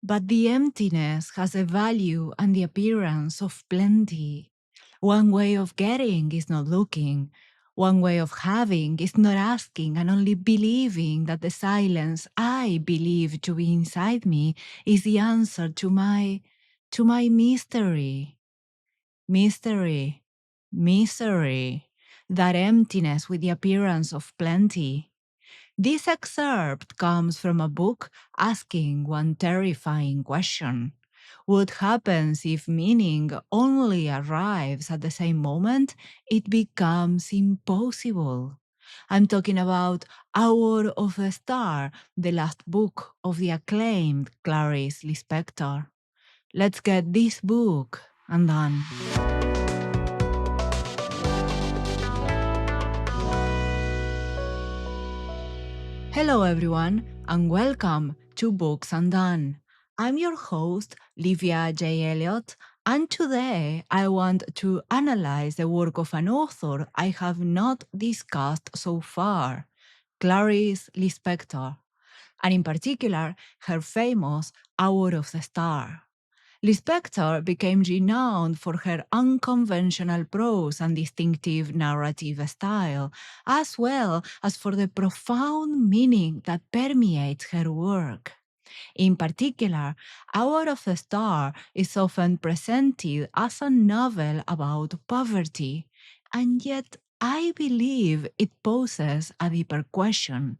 But the emptiness has a value and the appearance of plenty. One way of getting is not looking. One way of having is not asking and only believing that the silence I believe to be inside me is the answer to my mystery. Mystery, misery, that emptiness with the appearance of plenty. This excerpt comes from a book asking one terrifying question. What happens if meaning only arrives at the same moment it becomes impossible? I'm talking about Hour of a Star, the last book of the acclaimed Clarice Lispector. Let's get this book undone. Hello, everyone, and welcome to Books Undone. I'm your host, Livia J. Elliot, and today I want to analyze the work of an author I have not discussed so far, Clarice Lispector, and in particular, her famous Hour of the Star. Lispector became renowned for her unconventional prose and distinctive narrative style, as well as for the profound meaning that permeates her work. In particular, Hour of the Star is often presented as a novel about poverty, and yet I believe it poses a deeper question.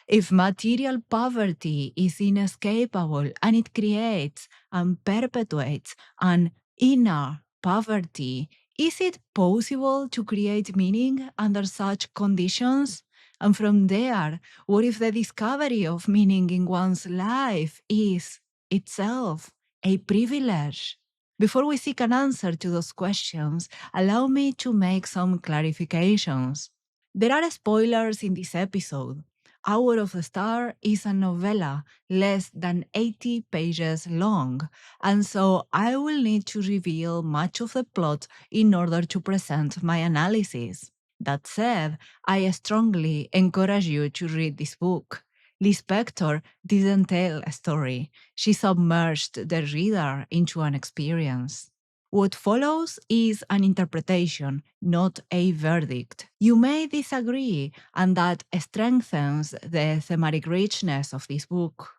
If material poverty is inescapable and it creates and perpetuates an inner poverty, is it possible to create meaning under such conditions? And from there, what if the discovery of meaning in one's life is itself a privilege? Before we seek an answer to those questions, allow me to make some clarifications. There are spoilers in this episode. Hour of the Star is a novella less than 80 pages long, and so I will need to reveal much of the plot in order to present my analysis. That said, I strongly encourage you to read this book. Lispector didn't tell a story. She submerged the reader into an experience. What follows is an interpretation, not a verdict. You may disagree, and that strengthens the thematic richness of this book.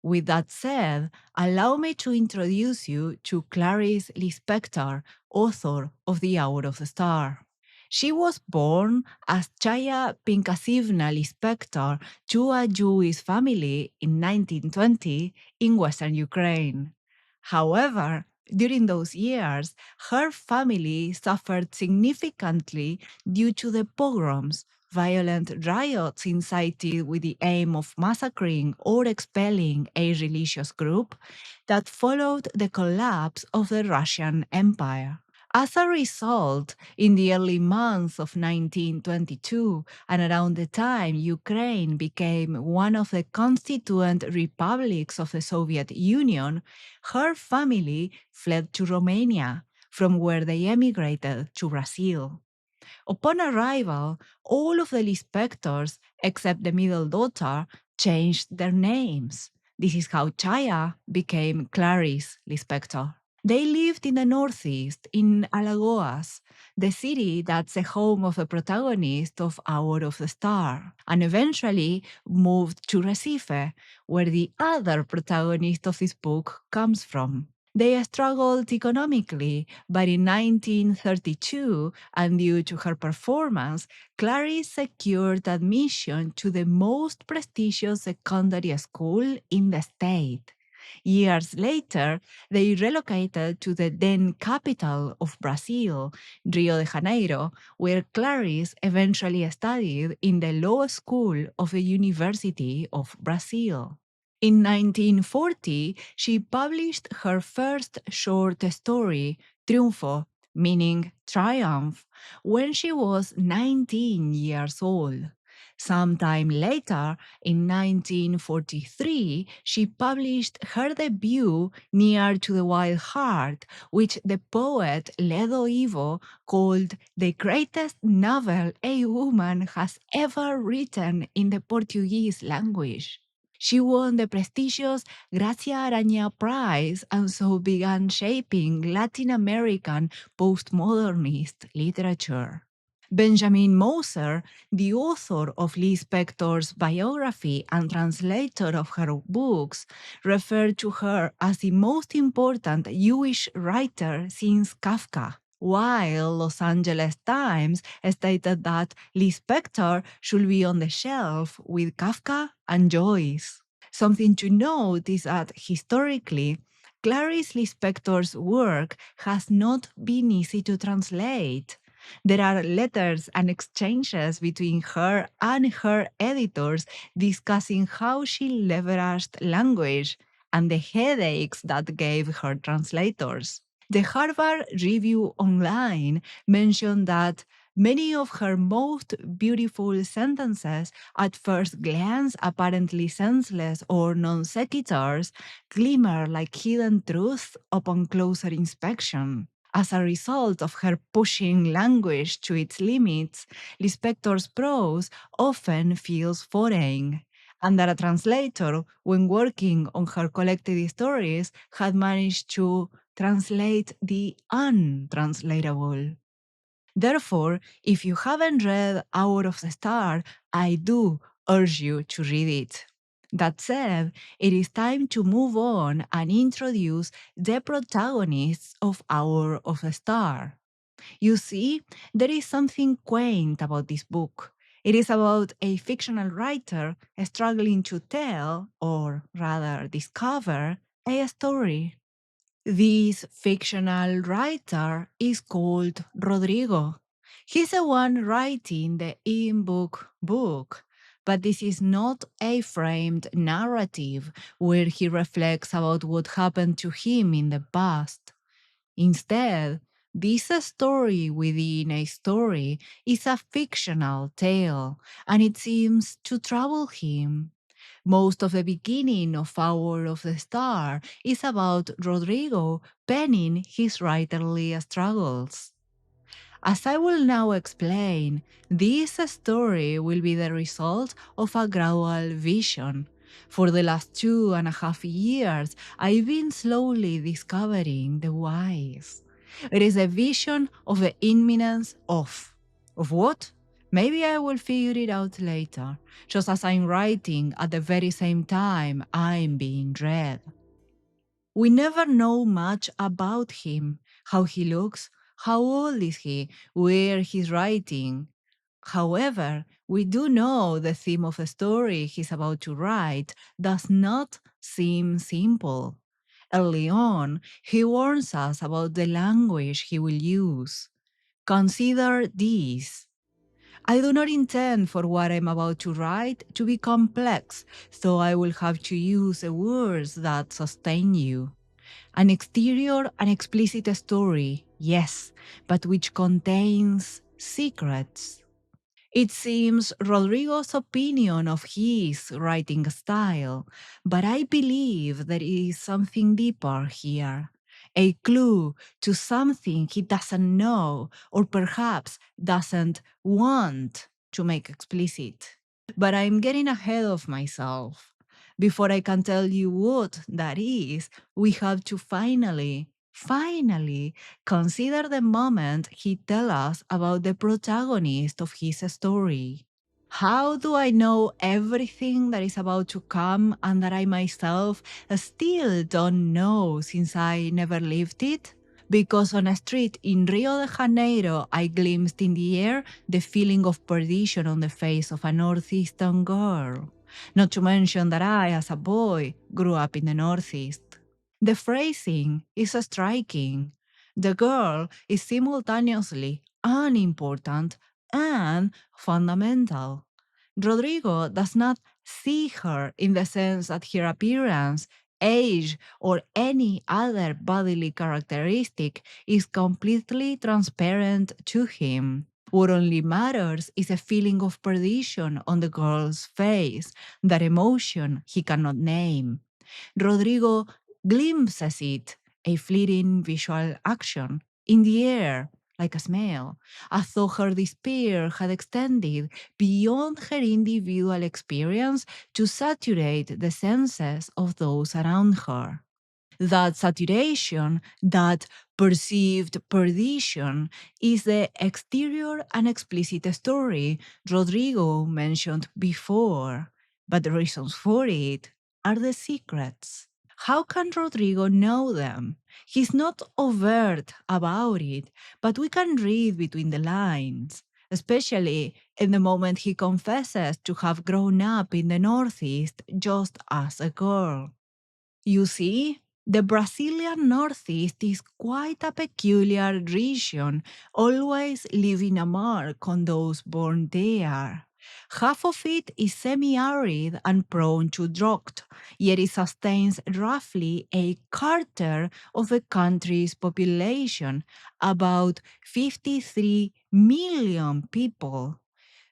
With that said, allow me to introduce you to Clarice Lispector, author of The Hour of the Star. She was born as Chaya Pinkasivna Lispector to a Jewish family in 1920 in western Ukraine. However, during those years, her family suffered significantly due to the pogroms, violent riots incited with the aim of massacring or expelling a religious group that followed the collapse of the Russian Empire. As a result, in the early months of 1922, and around the time Ukraine became one of the constituent republics of the Soviet Union, her family fled to Romania, from where they emigrated to Brazil. Upon arrival, all of the Lispectors, except the middle daughter, changed their names. This is how Chaya became Clarice Lispector. They lived in the Northeast, in Alagoas, the city that's the home of the protagonist of Hour of the Star, and eventually moved to Recife, where the other protagonist of this book comes from. They struggled economically, but in 1932, and due to her performance, Clarice secured admission to the most prestigious secondary school in the state. Years later, they relocated to the then capital of Brazil, Rio de Janeiro, where Clarice eventually studied in the law school of the University of Brazil. In 1940, she published her first short story, Triunfo, meaning triumph, when she was 19 years old. Sometime later, in 1943, she published her debut, Near to the Wild Heart, which the poet Ledo Ivo called the greatest novel a woman has ever written in the Portuguese language. She won the prestigious Gracia Araña Prize and so began shaping Latin American postmodernist literature. Benjamin Moser, the author of Lispector's biography and translator of her books, referred to her as the most important Jewish writer since Kafka, while Los Angeles Times stated that Lispector should be on the shelf with Kafka and Joyce. Something to note is that historically, Clarice Lispector's work has not been easy to translate. There are letters and exchanges between her and her editors discussing how she leveraged language and the headaches that gave her translators. The Harvard Review Online mentioned that many of her most beautiful sentences, at first glance apparently senseless or non sequiturs, glimmer like hidden truths upon closer inspection. As a result of her pushing language to its limits, Lispector's prose often feels foreign, and that a translator, when working on her collected stories, had managed to translate the untranslatable. Therefore, if you haven't read Hour of the Star, I do urge you to read it. That said, it is time to move on and introduce the protagonists of Hour of the Star. You see, there is something quaint about this book. It is about a fictional writer struggling to tell, or rather discover, a story. This fictional writer is called Rodrigo. He's the one writing the in-book book, but this is not a framed narrative where he reflects about what happened to him in the past. Instead, this story within a story is a fictional tale, and it seems to trouble him. Most of the beginning of Hour of the Star is about Rodrigo penning his writerly struggles. As I will now explain, this story will be the result of a gradual vision. For the last 2.5 years, I've been slowly discovering the whys. It is a vision of the imminence of. Of what? Maybe I will figure it out later, just as I'm writing at the very same time I'm being read. We never know much about him, how he looks, how old is he, where he's writing. However, we do know the theme of the story he's about to write does not seem simple. Early on, he warns us about the language he will use. Consider this. I do not intend for what I'm about to write to be complex, so I will have to use the words that sustain you. An exterior and explicit story, yes, but which contains secrets. It seems Rodrigo's opinion of his writing style, but I believe there is something deeper here. A clue to something he doesn't know, or perhaps doesn't want to make explicit. But I'm getting ahead of myself. Before I can tell you what that is, we have to finally consider the moment he tells us about the protagonist of his story. How do I know everything that is about to come and that I myself still don't know since I never lived it? Because on a street in Rio de Janeiro, I glimpsed in the air the feeling of perdition on the face of a northeastern girl. Not to mention that I, as a boy, grew up in the Northeast. The phrasing is striking. The girl is simultaneously unimportant and fundamental. Rodrigo does not see her in the sense that her appearance, age, or any other bodily characteristic is completely transparent to him. What only matters is a feeling of perdition on the girl's face, that emotion he cannot name. Rodrigo glimpses it, a fleeting visual action, in the air, like a smell, as though her despair had extended beyond her individual experience to saturate the senses of those around her. That saturation, that perceived perdition, is the exterior and explicit story Rodrigo mentioned before, but the reasons for it are the secrets. How can Rodrigo know them? He's not overt about it, but we can read between the lines, especially in the moment he confesses to have grown up in the Northeast just as a girl. You see, the Brazilian Northeast is quite a peculiar region, always leaving a mark on those born there. Half of it is semi-arid and prone to drought, yet it sustains roughly a quarter of the country's population, about 53 million people.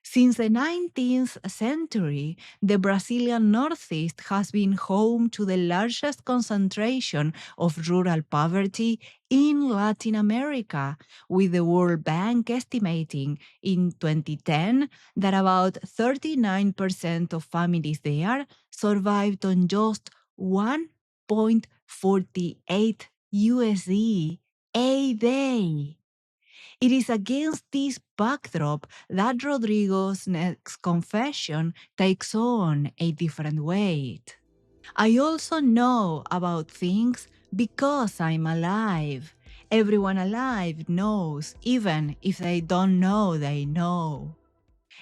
Since the 19th century, the Brazilian Northeast has been home to the largest concentration of rural poverty in Latin America, with the World Bank estimating in 2010 that about 39% of families there survived on just 1.48 USD a day. It is against this backdrop that Rodrigo's next confession takes on a different weight. I also know about things because I'm alive. Everyone alive knows, even if they don't know they know.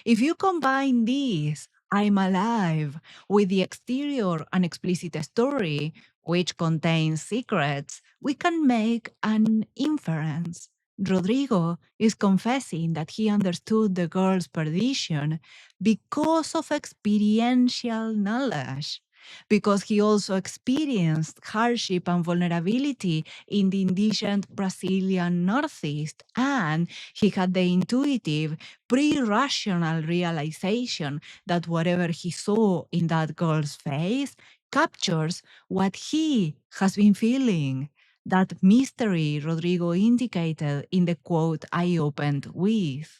If you combine this, I'm alive, with the exterior and explicit story, which contains secrets, we can make an inference. Rodrigo is confessing that he understood the girl's perdition because of experiential knowledge, because he also experienced hardship and vulnerability in the indigent Brazilian Northeast, and he had the intuitive pre-rational realization that whatever he saw in that girl's face captures what he has been feeling. That mystery Rodrigo indicated in the quote I opened with.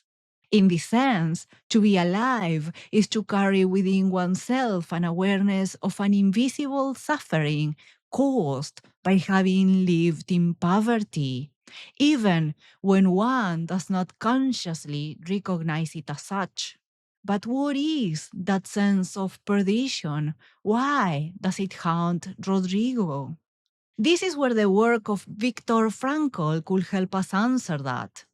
In this sense, to be alive is to carry within oneself an awareness of an invisible suffering caused by having lived in poverty, even when one does not consciously recognize it as such. But what is that sense of perdition? Why does it haunt Rodrigo? This is where the work of Viktor Frankl could help us answer that.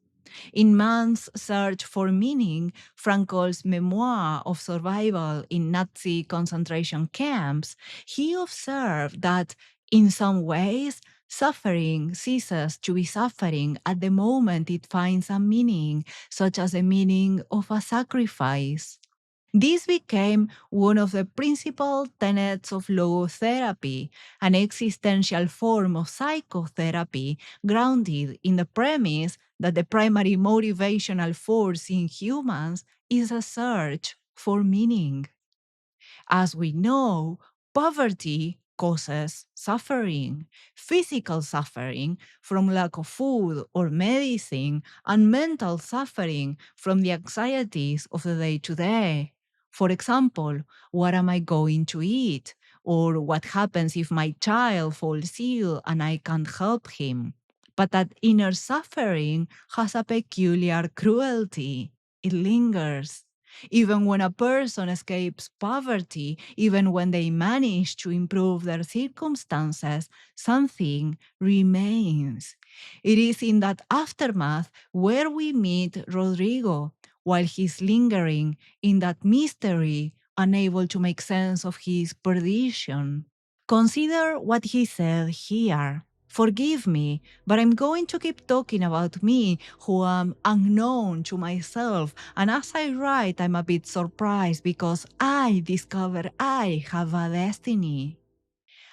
In Man's Search for Meaning, Frankl's memoir of survival in Nazi concentration camps, he observed that, in some ways, suffering ceases to be suffering at the moment it finds a meaning, such as the meaning of a sacrifice. This became one of the principal tenets of logotherapy, an existential form of psychotherapy grounded in the premise that the primary motivational force in humans is a search for meaning. As we know, poverty causes suffering, physical suffering from lack of food or medicine, and mental suffering from the anxieties of the day to day. For example, what am I going to eat? Or what happens if my child falls ill and I can't help him? But that inner suffering has a peculiar cruelty. It lingers. Even when a person escapes poverty, even when they manage to improve their circumstances, something remains. It is in that aftermath where we meet Rodrigo while he's lingering in that mystery, unable to make sense of his perdition. Consider what he said here. Forgive me, but I'm going to keep talking about me, who am unknown to myself. And as I write, I'm a bit surprised because I discover I have a destiny.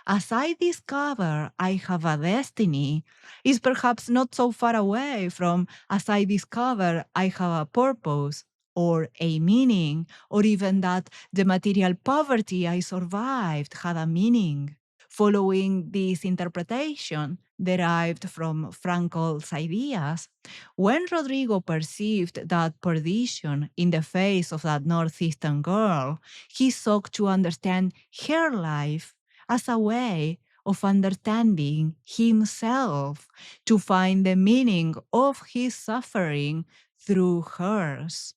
As I discover I have a destiny is perhaps not so far away from as I discover I have a purpose or a meaning, or even that the material poverty I survived had a meaning. Following this interpretation, derived from Frankel's ideas, when Rodrigo perceived that perdition in the face of that northeastern girl, he sought to understand her life as a way of understanding himself, to find the meaning of his suffering through hers.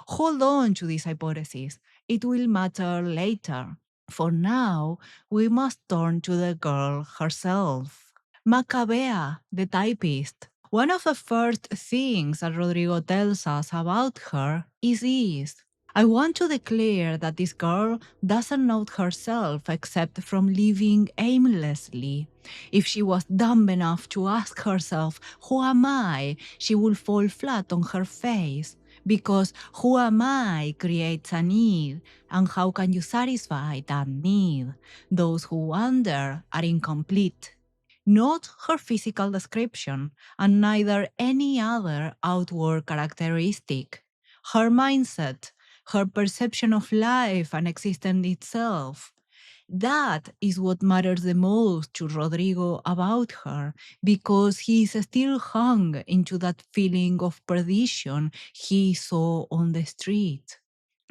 Hold on to this hypothesis, it will matter later. For now, we must turn to the girl herself. Macabea, the typist. One of the first things that Rodrigo tells us about her is this. I want to declare that this girl doesn't know herself except from living aimlessly. If she was dumb enough to ask herself, who am I? She would fall flat on her face. Because who am I creates a need, and how can you satisfy that need? Those who wonder are incomplete. Not her physical description, and neither any other outward characteristic. Her mindset, her perception of life and existence itself. That is what matters the most to Rodrigo about her, because he is still hung into that feeling of perdition he saw on the street.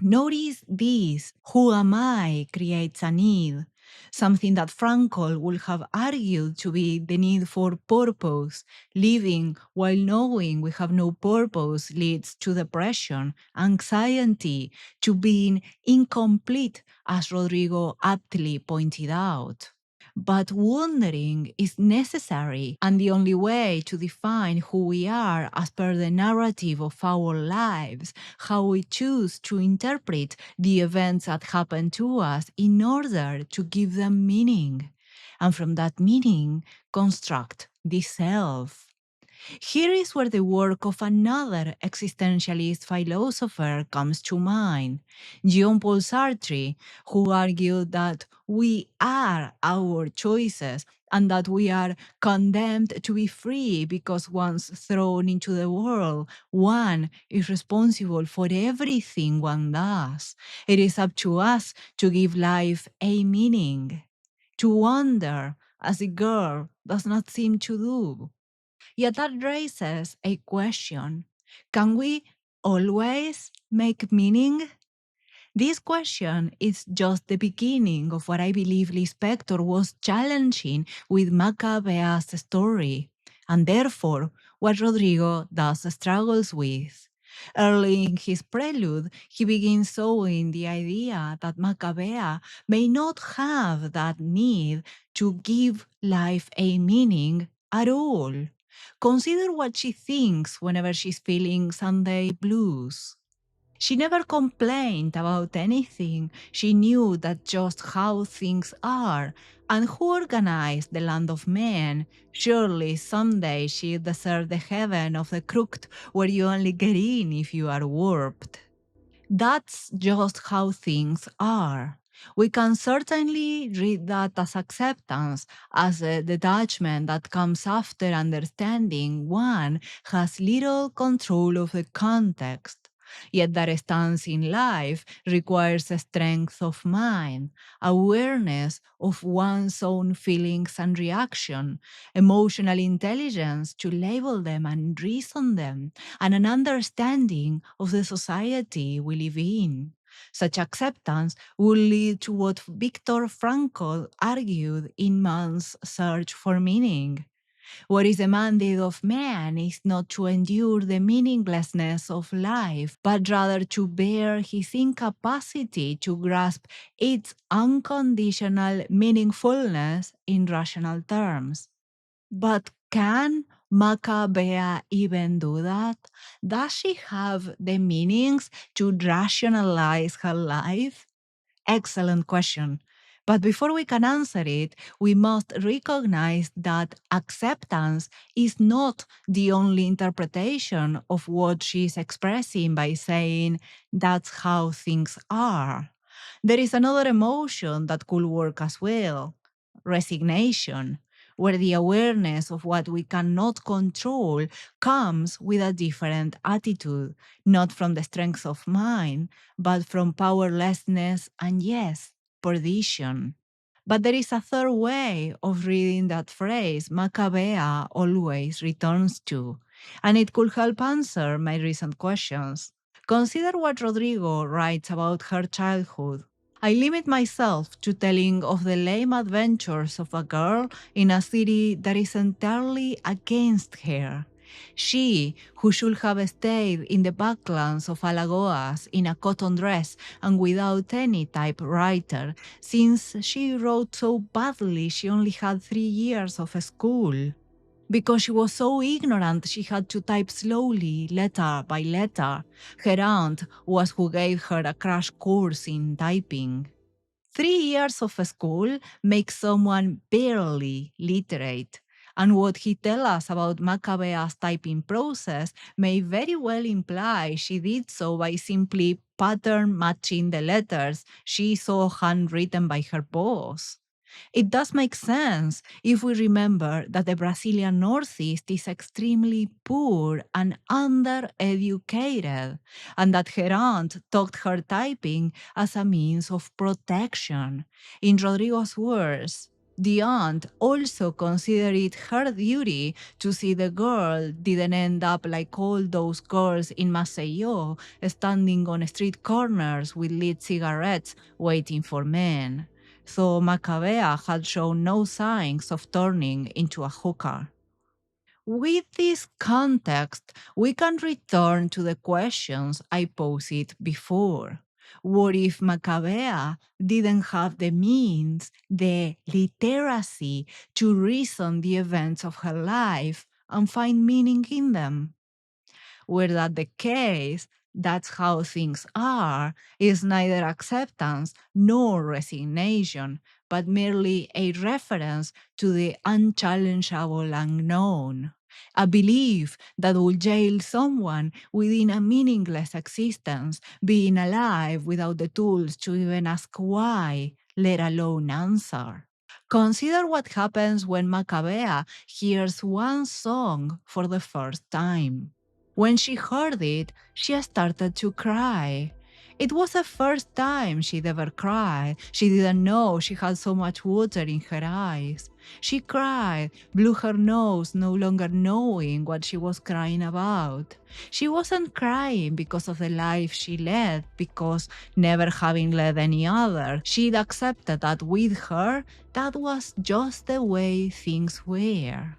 Notice this, who am I creates a need, something that Frankl would have argued to be the need for purpose. Living while knowing we have no purpose leads to depression, anxiety, to being incomplete, as Rodrigo aptly pointed out. But wondering is necessary and the only way to define who we are as per the narrative of our lives, how we choose to interpret the events that happen to us in order to give them meaning. And from that meaning, construct the self. Here is where the work of another existentialist philosopher comes to mind, Jean-Paul Sartre, who argued that we are our choices and that we are condemned to be free because once thrown into the world, one is responsible for everything one does. It is up to us to give life a meaning, to wonder, as the girl does not seem to do. Yet that raises a question. Can we always make meaning? This question is just the beginning of what I believe Lispector was challenging with Macabéa's story, and therefore what Rodrigo thus struggles with. Early in his prelude, he begins showing the idea that Macabea may not have that need to give life a meaning at all. Consider what she thinks whenever she's feeling Sunday blues. She never complained about anything. She knew that just how things are. And who organized the land of men? Surely someday she'll desert the heaven of the crooked where you only get in if you are warped. That's just how things are. We can certainly read that as acceptance, as a detachment that comes after understanding one has little control of the context. Yet that stance in life requires a strength of mind, awareness of one's own feelings and reaction, emotional intelligence to label them and reason them, and an understanding of the society we live in. Such acceptance will lead to what Viktor Frankl argued in Man's Search for Meaning. What is demanded of man is not to endure the meaninglessness of life, but rather to bear his incapacity to grasp its unconditional meaningfulness in rational terms. But can Macabea even do that? Does she have the meanings to rationalize her life? Excellent question. But before we can answer it, we must recognize that acceptance is not the only interpretation of what she's expressing by saying, that's how things are. There is another emotion that could work as well, resignation, where the awareness of what we cannot control comes with a different attitude, not from the strength of mind, but from powerlessness and, yes, perdition. But there is a third way of reading that phrase Macabea always returns to, and it could help answer my recent questions. Consider what Rodrigo writes about her childhood. I limit myself to telling of the lame adventures of a girl in a city that is entirely against her. She, who should have stayed in the backlands of Alagoas in a cotton dress and without any typewriter, since she wrote so badly she only had 3 years of school. Because she was so ignorant, she had to type slowly, letter by letter. Her aunt was who gave her a crash course in typing. 3 years of school makes someone barely literate. And what he tells us about Macabea's typing process may very well imply she did so by simply pattern matching the letters she saw handwritten by her boss. It does make sense if we remember that the Brazilian Northeast is extremely poor and undereducated, and that her aunt taught her typing as a means of protection. In Rodrigo's words, the aunt also considered it her duty to see the girl didn't end up like all those girls in Maceió, standing on street corners with lit cigarettes waiting for men, though Macabea had shown no signs of turning into a hooker. With this context, we can return to the questions I posed before. What if Macabea didn't have the means, the literacy to reason the events of her life and find meaning in them? Were that the case, that's how things are, is neither acceptance nor resignation, but merely a reference to the unchallengeable unknown. A belief that will jail someone within a meaningless existence, being alive without the tools to even ask why, let alone answer. Consider what happens when Macabea hears one song for the first time. When she heard it, she started to cry. It was the first time she'd ever cried. She didn't know she had so much water in her eyes. She cried, blew her nose, no longer knowing what she was crying about. She wasn't crying because of the life she led, because never having led any other, she'd accepted that with her, that was just the way things were.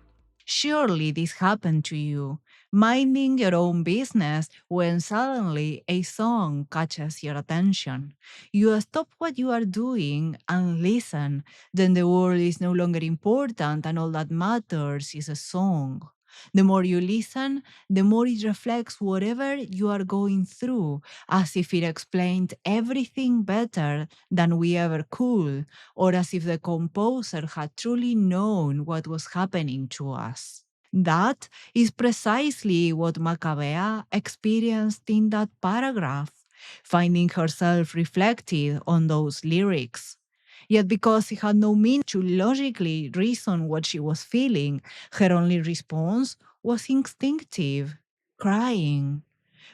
Surely this happened to you, minding your own business when suddenly a song catches your attention. You stop what you are doing and listen, then the world is no longer important and all that matters is a song. The more you listen, the more it reflects whatever you are going through, as if it explained everything better than we ever could, or as if the composer had truly known what was happening to us. That is precisely what Macabea experienced in that paragraph, finding herself reflected on those lyrics. Yet, because he had no means to logically reason what she was feeling, her only response was instinctive, crying.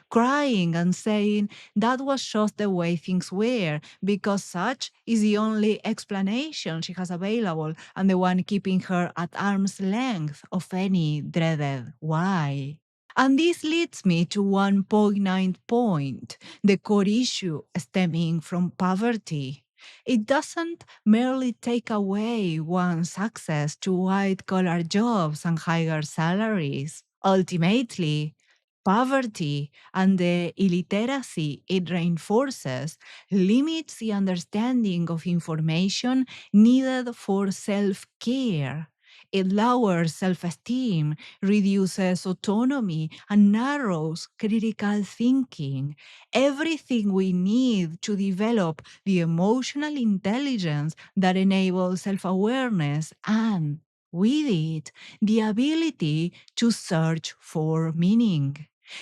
Crying and saying that was just the way things were, because such is the only explanation she has available and the one keeping her at arm's length of any dreaded why. And this leads me to one poignant point, the core issue stemming from poverty. It doesn't merely take away one's access to white collar jobs and higher salaries. Ultimately, poverty and the illiteracy it reinforces limits the understanding of information needed for self care. It lowers self esteem, reduces autonomy, and narrows critical thinking. Everything we need to develop the emotional intelligence that enables self awareness and, with it, the ability to search for meaning.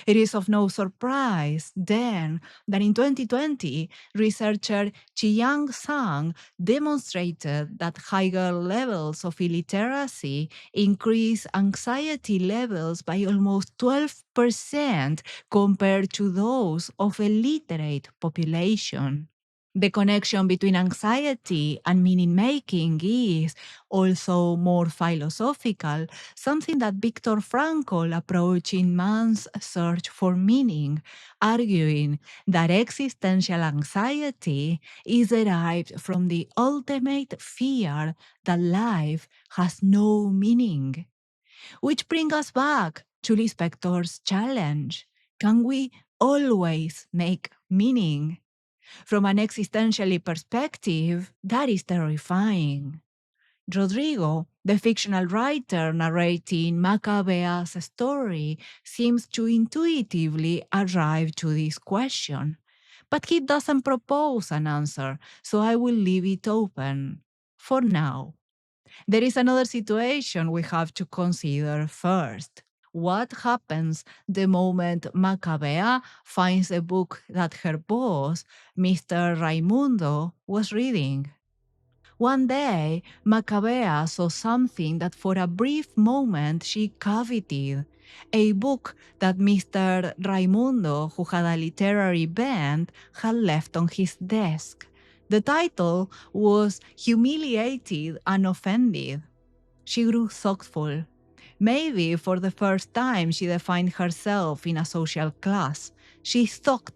It is of no surprise, then, that in 2020, researcher Chiyang Sang demonstrated that higher levels of illiteracy increase anxiety levels by almost 12% compared to those of a literate population. The connection between anxiety and meaning making is also more philosophical, something that Viktor Frankl approached in Man's Search for Meaning, arguing that existential anxiety is derived from the ultimate fear that life has no meaning. Which brings us back to Lispector's challenge. Can we always make meaning? From an existentially perspective, that is terrifying. Rodrigo, the fictional writer narrating Macabéa's story, seems to intuitively arrive to this question. But he doesn't propose an answer, so I will leave it open for now. There is another situation we have to consider first. What happens the moment Macabea finds a book that her boss, Mr. Raimundo, was reading? One day, Macabea saw something that for a brief moment she coveted. A book that Mr. Raimundo, who had a literary bent, had left on his desk. The title was Humiliated and Offended. She grew thoughtful. Maybe for the first time she defined herself in a social class. She thought,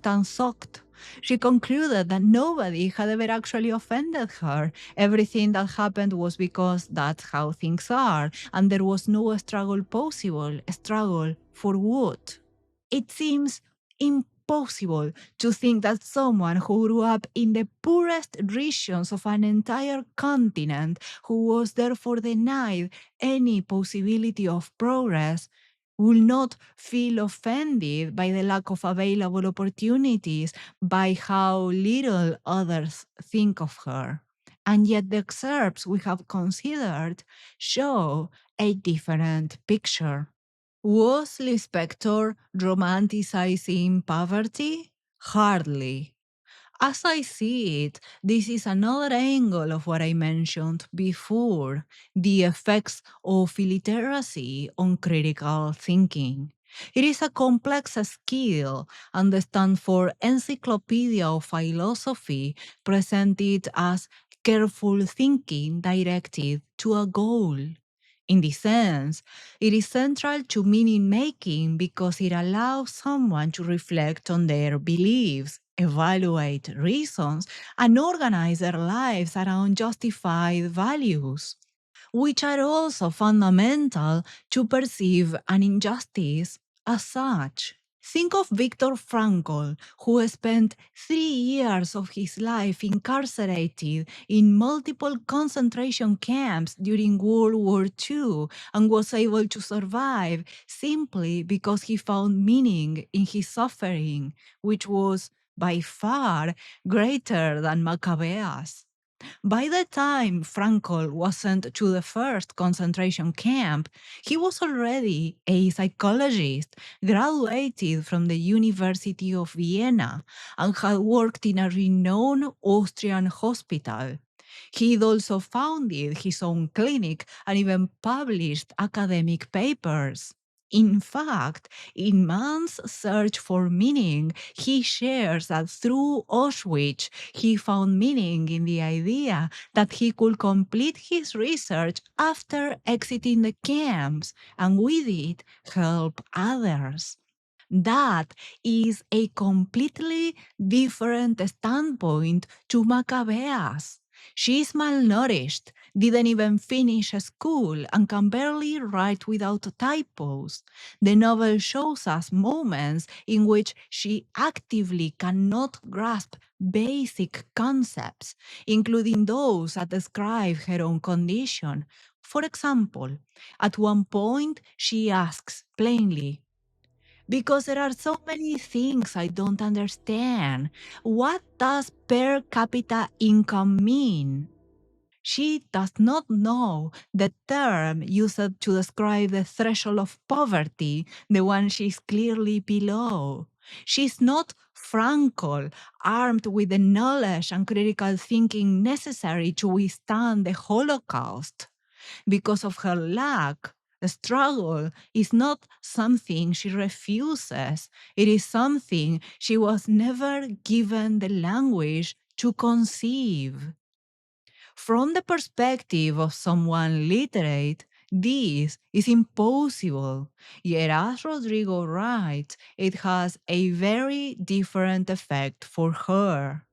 and thought. She concluded that nobody had ever actually offended her. Everything that happened was because that's how things are, and there was no struggle possible. A struggle for what? It seems impossible to think that someone who grew up in the poorest regions of an entire continent, who was therefore denied any possibility of progress, will not feel offended by the lack of available opportunities, by how little others think of her. And yet, the excerpts we have considered show a different picture. Was Lispector romanticizing poverty? Hardly. As I see it, this is another angle of what I mentioned before, the effects of illiteracy on critical thinking. It is a complex skill, and the Stanford Encyclopedia of Philosophy presented as careful thinking directed to a goal. In this sense, it is central to meaning making because it allows someone to reflect on their beliefs, evaluate reasons, and organize their lives around justified values, which are also fundamental to perceive an injustice as such. Think of Viktor Frankl, who spent 3 years of his life incarcerated in multiple concentration camps during World War II and was able to survive simply because he found meaning in his suffering, which was by far greater than Maccabea's. By the time Frankl was sent to the first concentration camp, he was already a psychologist, graduated from the University of Vienna, and had worked in a renowned Austrian hospital. He'd also founded his own clinic and even published academic papers. In fact, in Man's Search for Meaning, he shares that through Auschwitz, he found meaning in the idea that he could complete his research after exiting the camps and with it help others. That is a completely different standpoint to Maccabeas. She is malnourished, didn't even finish school, and can barely write without typos. The novel shows us moments in which she actively cannot grasp basic concepts, including those that describe her own condition. For example, at one point she asks plainly, because there are so many things I don't understand. What does per capita income mean? She does not know the term used to describe the threshold of poverty, the one she's clearly below. She's not Frankl, armed with the knowledge and critical thinking necessary to withstand the Holocaust. Because of her lack, The struggle is not something she refuses, it is something she was never given the language to conceive. From the perspective of someone literate, this is impossible. Yet, as Rodrigo writes, it has a very different effect for her.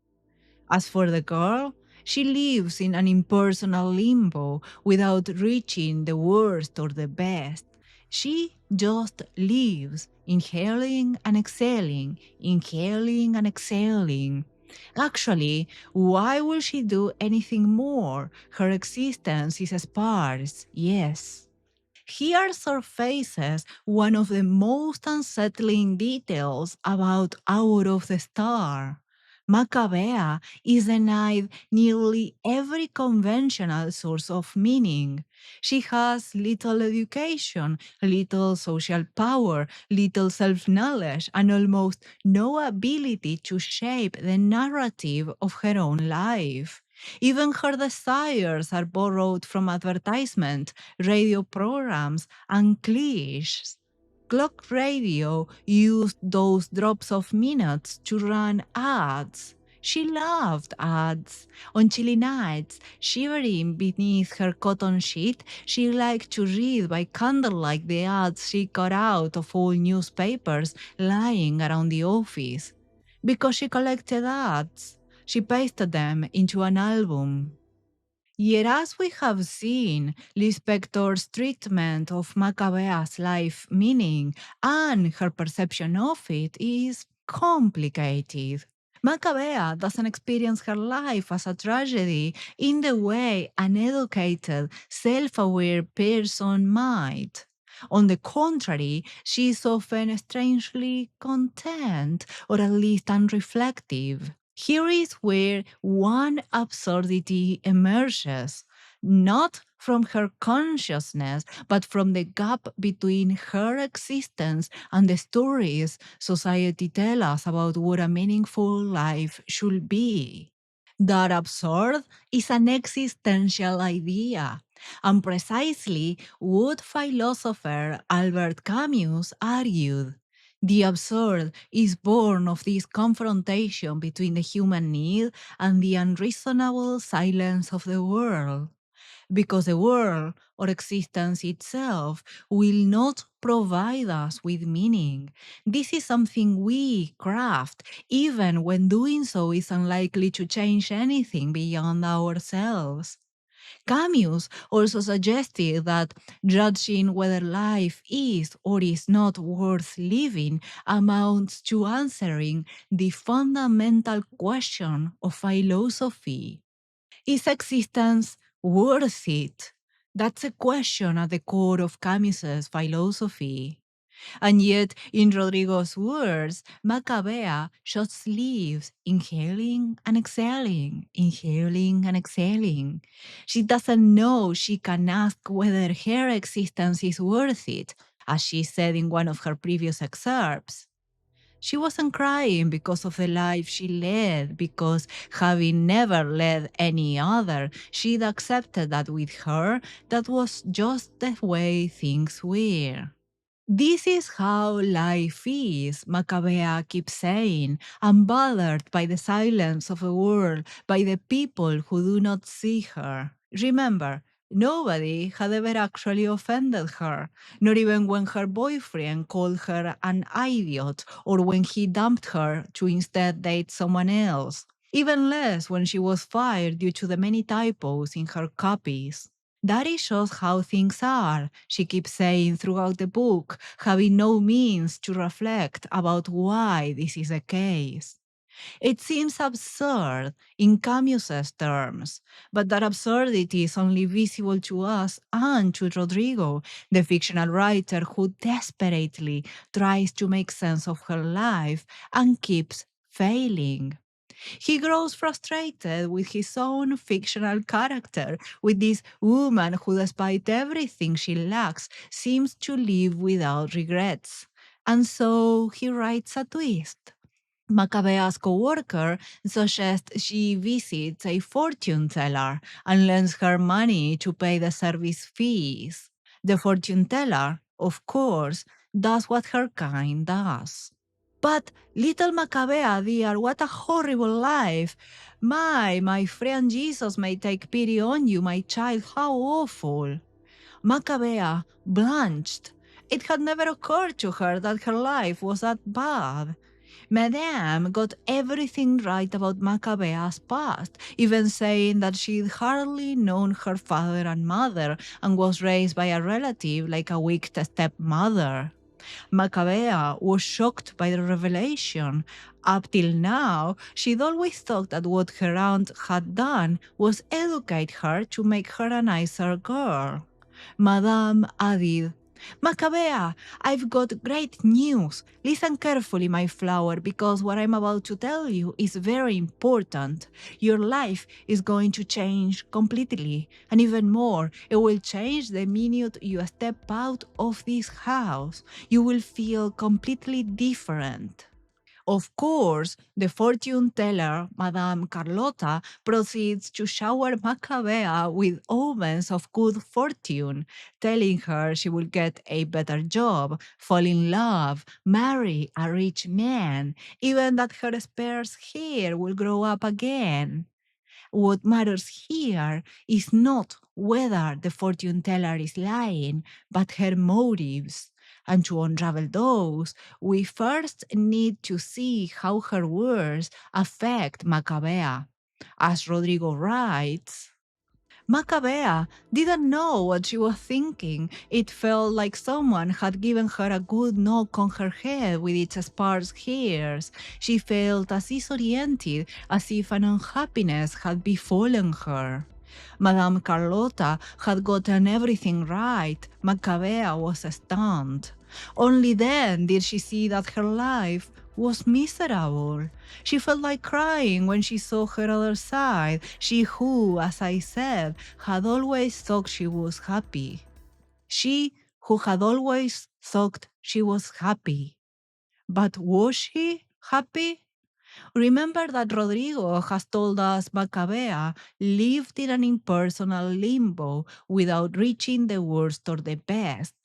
As for the girl, she lives in an impersonal limbo without reaching the worst or the best. She just lives, inhaling and exhaling, inhaling and exhaling. Actually, why will she do anything more? Her existence is sparse, yes. Here surfaces one of the most unsettling details about Out of the Star. Macabea is denied nearly every conventional source of meaning. She has little education, little social power, little self knowledge, and almost no ability to shape the narrative of her own life. Even her desires are borrowed from advertisement, radio programs, and cliches. Clock radio used those drops of minutes to run ads. She loved ads. On chilly nights, shivering beneath her cotton sheet, she liked to read by candlelight the ads she got out of old newspapers lying around the office. Because she collected ads, she pasted them into an album. Yet, as we have seen, Lispector's treatment of Macabea's life meaning and her perception of it is complicated. Macabea doesn't experience her life as a tragedy in the way an educated, self aware person might. On the contrary, she is often strangely content, or at least unreflective. Here is where one absurdity emerges, not from her consciousness, but from the gap between her existence and the stories society tells us about what a meaningful life should be. That absurd is an existential idea, and precisely what philosopher Albert Camus argued. The absurd is born of this confrontation between the human need and the unreasonable silence of the world, because the world or existence itself will not provide us with meaning. This is something we craft, even when doing so is unlikely to change anything beyond ourselves. Camus also suggested that judging whether life is or is not worth living amounts to answering the fundamental question of philosophy. Is existence worth it? That's a question at the core of Camus's philosophy. And yet, in Rodrigo's words, Macabea just lives inhaling and exhaling, inhaling and exhaling. She doesn't know she can ask whether her existence is worth it, as she said in one of her previous excerpts. She wasn't crying because of the life she led, because having never led any other, she'd accepted that with her, that was just the way things were. This is how life is, Macabea keeps saying, unbothered by the silence of the world, by the people who do not see her. Remember, nobody had ever actually offended her, not even when her boyfriend called her an idiot or when he dumped her to instead date someone else. Even less when she was fired due to the many typos in her copies. That is just how things are, she keeps saying throughout the book, having no means to reflect about why this is the case. It seems absurd in Camus's terms, but that absurdity is only visible to us and to Rodrigo, the fictional writer who desperately tries to make sense of her life and keeps failing. He grows frustrated with his own fictional character, with this woman who, despite everything she lacks, seems to live without regrets. And so he writes a twist. Macabea's co-worker suggests she visits a fortune teller and lends her money to pay the service fees. The fortune teller, of course, does what her kind does. But little Macabea, dear, what a horrible life. My friend Jesus may take pity on you, my child, how awful. Macabea blanched. It had never occurred to her that her life was that bad. Madame got everything right about Macabea's past, even saying that she'd hardly known her father and mother and was raised by a relative like a weak stepmother. Macabea was shocked by the revelation. Up till now, she'd always thought that what her aunt had done was educate her to make her a nicer girl. Madame added, Macabea, I've got great news. Listen carefully, my flower, because what I'm about to tell you is very important. Your life is going to change completely, and even more, it will change the minute you step out of this house. You will feel completely different. Of course, the fortune teller, Madame Carlotta, proceeds to shower Macabea with omens of good fortune, telling her she will get a better job, fall in love, marry a rich man, even that her sparse hair will grow up again. What matters here is not whether the fortune teller is lying, but her motives. And to unravel those, we first need to see how her words affect Macabea. As Rodrigo writes, Macabea didn't know what she was thinking. It felt like someone had given her a good knock on her head with its sparse hairs. She felt as disoriented as if an unhappiness had befallen her. Madame Carlotta had gotten everything right. Macabea was stunned. Only then did she see that her life was miserable. She felt like crying when she saw her other side, she who, as I said, had always thought she was happy. She who had always thought she was happy. But was she happy? Remember that Rodrigo has told us Macabea lived in an impersonal limbo without reaching the worst or the best.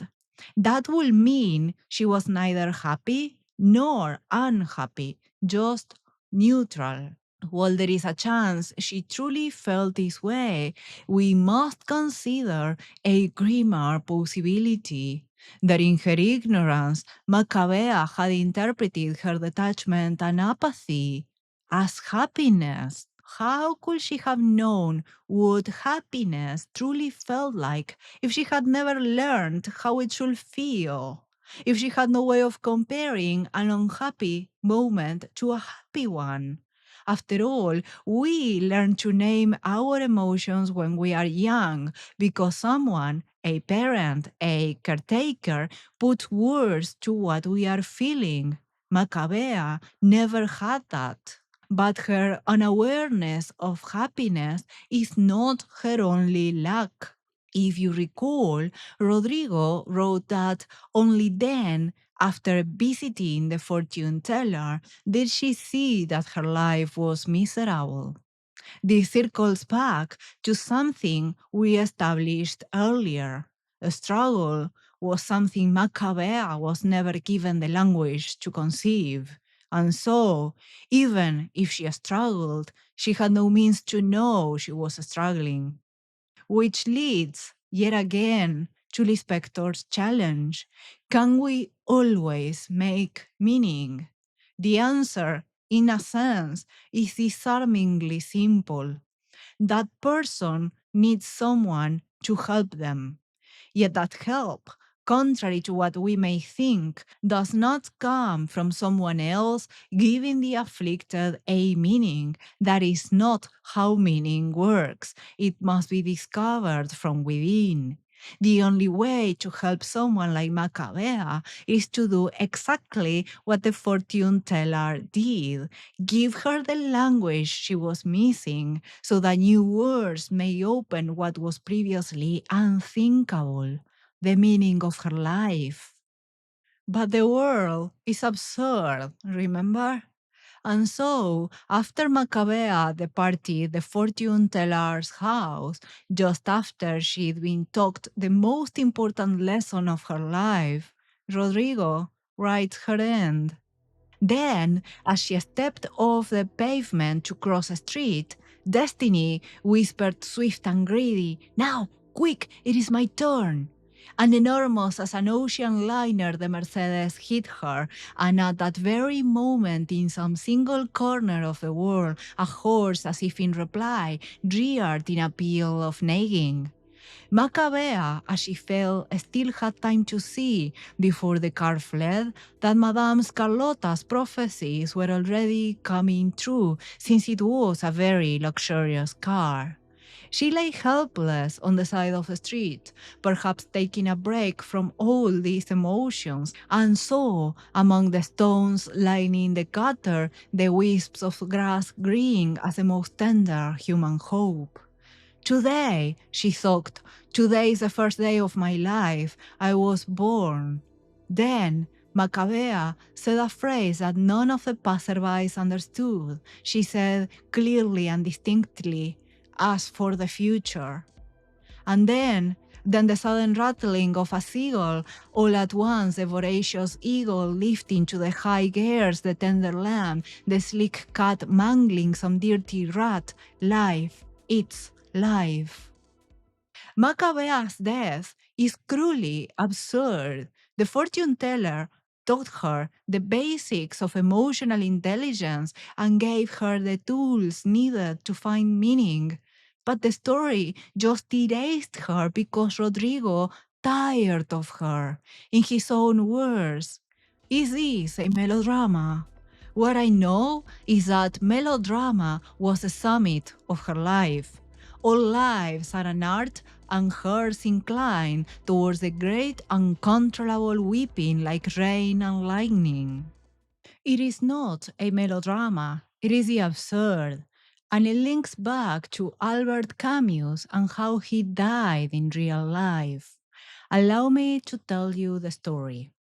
That would mean she was neither happy nor unhappy, just neutral. While there is a chance she truly felt this way, we must consider a grimmer possibility that in her ignorance, Macabea had interpreted her detachment and apathy as happiness. How could she have known what happiness truly felt like if she had never learned how it should feel? If she had no way of comparing an unhappy moment to a happy one? After all, we learn to name our emotions when we are young because someone, a parent, a caretaker, put words to what we are feeling. Macabea never had that. But her unawareness of happiness is not her only lack. If you recall, Rodrigo wrote that only then, after visiting the fortune teller, did she see that her life was miserable. This circles back to something we established earlier. A struggle was something Macabea was never given the language to conceive. And so, even if she struggled, she had no means to know she was struggling. Which leads, yet again, to Lispector's challenge. Can we always make meaning? The answer, in a sense, is disarmingly simple. That person needs someone to help them. Yet that help, contrary to what we may think, does not come from someone else giving the afflicted a meaning. That is not how meaning works. It must be discovered from within. The only way to help someone like Macabea is to do exactly what the fortune teller did. Give her the language she was missing so that new words may open what was previously unthinkable, the meaning of her life. But the world is absurd, remember? And so, after Macabea departed the fortune teller's house, just after she'd been taught the most important lesson of her life, Rodrigo writes her end. Then, as she stepped off the pavement to cross a street, Destiny whispered swift and greedy, "Now, quick, it is my turn." And enormous as an ocean liner, the Mercedes hit her, and at that very moment, in some single corner of the world, a horse, as if in reply, reared in a peal of neighing. Macabea, as she fell, still had time to see, before the car fled, that Madame Carlotta's prophecies were already coming true, since it was a very luxurious car. She lay helpless on the side of the street, perhaps taking a break from all these emotions, and saw, among the stones lining the gutter, the wisps of grass green as the most tender human hope. Today, she thought, today is the first day of my life. I was born. Then, Macabea said a phrase that none of the passerbys understood. She said clearly and distinctly, "As for the future." And then the sudden rattling of a seagull, all at once the voracious eagle lifting to the high gears the tender lamb, the sleek cat mangling some dirty rat. Life, it's life. Macabea's death is cruelly absurd. The fortune teller taught her the basics of emotional intelligence and gave her the tools needed to find meaning. But the story just erased her because Rodrigo tired of her. In his own words, is this a melodrama? What I know is that melodrama was the summit of her life. All lives are an art, and hers incline towards the great uncontrollable weeping like rain and lightning. It is not a melodrama, it is the absurd, and it links back to Albert Camus and how he died in real life. Allow me to tell you the story.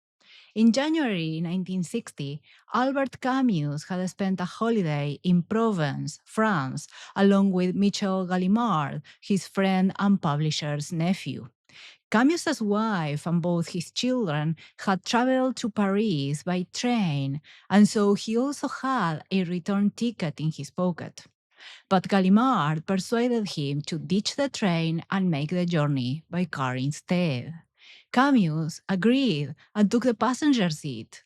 In January 1960, Albert Camus had spent a holiday in Provence, France, along with Michel Gallimard, his friend and publisher's nephew. Camus's wife and both his children had traveled to Paris by train, and so he also had a return ticket in his pocket. But Gallimard persuaded him to ditch the train and make the journey by car instead. Camus agreed and took the passenger seat.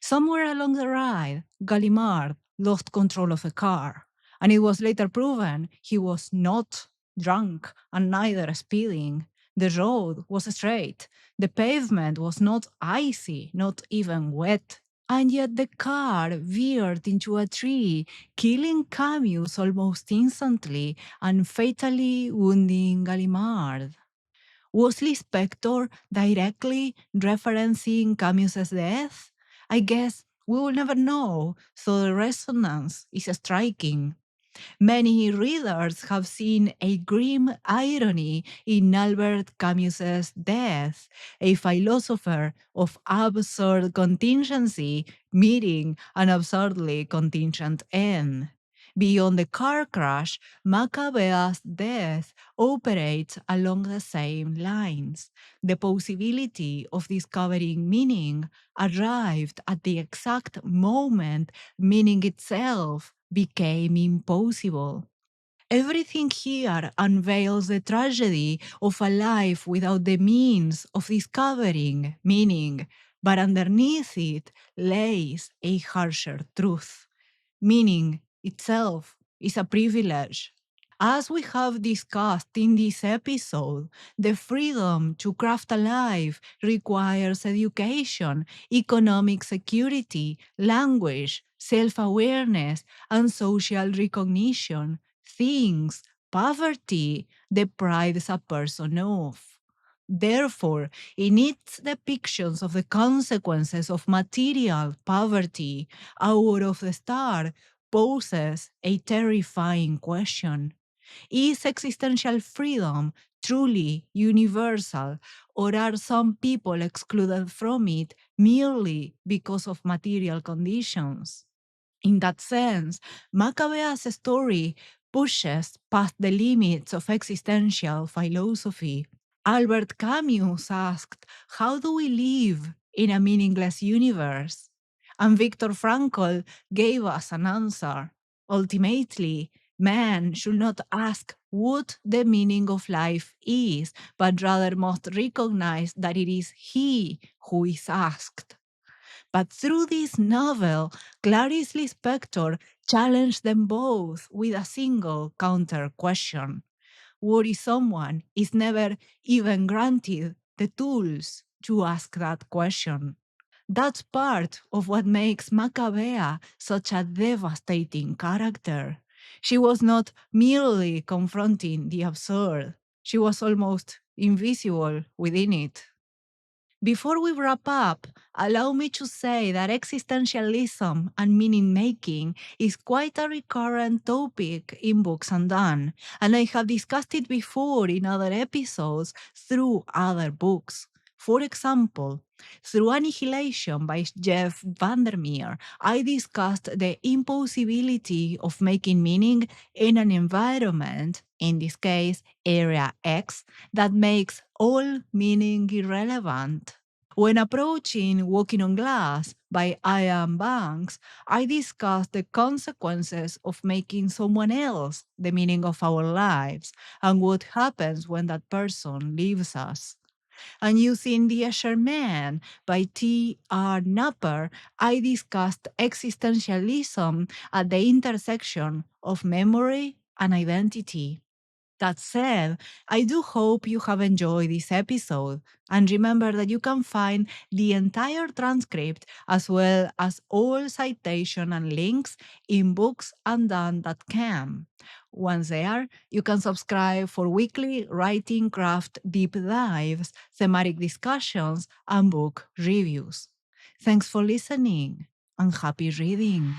Somewhere along the ride, Gallimard lost control of the car, and it was later proven he was not drunk and neither speeding. The road was straight. The pavement was not icy, not even wet. And yet the car veered into a tree, killing Camus almost instantly and fatally wounding Gallimard. Was Lispector directly referencing Camus's death? I guess we will never know, so the resonance is striking. Many readers have seen a grim irony in Albert Camus's death, a philosopher of absurd contingency meeting an absurdly contingent end. Beyond the car crash, Macabea's death operates along the same lines. The possibility of discovering meaning arrived at the exact moment meaning itself became impossible. Everything here unveils the tragedy of a life without the means of discovering meaning, but underneath it lays a harsher truth. Meaning itself is a privilege. As we have discussed in this episode, the freedom to craft a life requires education, economic security, language, self awareness, and social recognition. Things poverty deprives a person of. Therefore, in its depictions of the consequences of material poverty, Hour of the Star poses a terrifying question. Is existential freedom truly universal, or are some people excluded from it merely because of material conditions? In that sense, Macabéa's story pushes past the limits of existential philosophy. Albert Camus asked, "How do we live in a meaningless universe?" And Viktor Frankl gave us an answer. Ultimately, man should not ask what the meaning of life is, but rather must recognize that it is he who is asked. But through this novel, Clarice Lispector challenged them both with a single counter question. What if someone is never even granted the tools to ask that question? That's part of what makes Macabea such a devastating character. She was not merely confronting the absurd, she was almost invisible within it. Before we wrap up, allow me to say that existentialism and meaning making is quite a recurrent topic in Books Undone, and I have discussed it before in other episodes through other books. For example, through Annihilation by Jeff Vandermeer, I discussed the impossibility of making meaning in an environment, in this case, Area X, that makes all meaning irrelevant. When approaching Walking on Glass by Ian Banks, I discussed the consequences of making someone else the meaning of our lives and what happens when that person leaves us. And using The Escher Man by T.R. Napper, I discussed existentialism at the intersection of memory and identity. That said, I do hope you have enjoyed this episode. And remember that you can find the entire transcript as well as all citation and links in booksundone.com. Once there, you can subscribe for weekly writing craft deep dives, thematic discussions, and book reviews. Thanks for listening and happy reading.